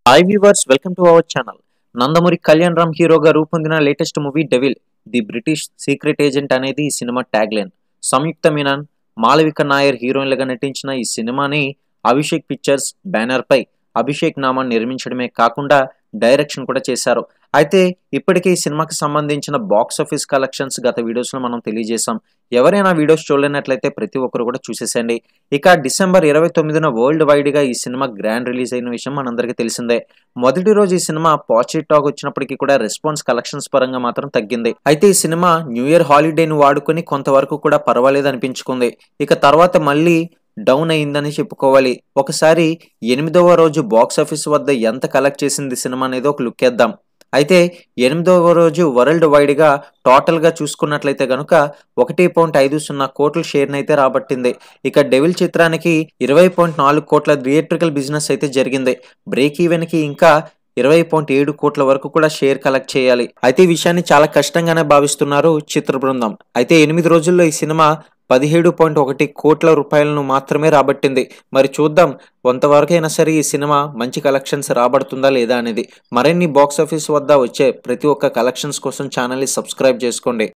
Hi viewers, welcome to our channel. Nandamuri Kalyan Ram హీరోగా రూపొందిన latest movie devil the British secret agent అనేది ఈ cinema tag line. సంయుక్త మీనన్, మాళవిక నాయర్ హీరోయిన్లుగా నటించిన ఈ సినిమాని అభిషేక్ పిక్చర్స్ బ్యానర్ పై అభిషేక్ నామన్ నిర్మించడమే కాకుండా డైరెక్షన్ కూడా చేశారు. అయితే ఇప్పటికే ఈ సినిమాకి సంబంధించిన బాక్స్ ఆఫీస్ కలెక్షన్స్ గత వీడియోస్ లో మనం తెలియజేశాం. ఎవరైనా వీడియోస్ చూడలేనట్లయితే ప్రతి ఒక్కరు కూడా చూసేసండి. ఇక డిసెంబర్ 29న వరల్డ్ వైడ్ గా ఈ సినిమా గ్రాండ్ రిలీజ్ అయిన విషయం మనందరికీ తెలిసిందే. మొదటి రోజు ఈ సినిమా పాజిటివ్ టాక్ వచ్చినప్పటికీ కూడా రెస్పాన్స్ కలెక్షన్స్ పరంగా మాత్రం తగ్గింది. అయితే ఈ సినిమా న్యూ ఇయర్ హాలిడేని వాడుకొని కొంతవరకు కూడా పర్వాలేదు అనిపించుకుంది. ఇక తర్వాత మళ్ళీ డౌన్ అయిందని చెప్పుకోవాలి. ఒకసారి 8వ రోజు బాక్స్ ఆఫీస్ వద్ద ఎంత కలెక్ట్ చేసింది సినిమా అనేది ఒక లుక్ వేద్దాం. అయితే 8వ రోజు వరల్డ్ వైడ్ గా టోటల్ గా చూసుకున్నట్లయితే గనుక 1.50 కోట్ల షేర్ అయితే రాబట్టింది. ఇక డెవిల్ చిత్రానికి 20.4 కోట్ల థియేట్రికల్ బిజినెస్ అయితే జరిగింది. బ్రేక్ ఈవెన్ కి ఇంకా 20.7 కోట్ల వరకు కూడా షేర్ కలెక్ట్ చేయాలి. అయితే ఈ విషయాన్ని చాలా కష్టంగానే భావిస్తున్నారు చిత్ర బృందం. అయితే 8 రోజుల్లో ఈ సినిమా 17.1 కోట్ల రూపాయలను మాత్రమే రాబట్టింది. మరి చూద్దాం కొంతవరకైనా సరే ఈ సినిమా మంచి కలెక్షన్స్ రాబడుతుందా లేదా అనేది. మరిన్ని బాక్స్ ఆఫీస్ వద్ద వచ్చే ప్రతి ఒక్క కలెక్షన్స్ కోసం ఛానల్ని సబ్స్క్రైబ్ చేసుకోండి.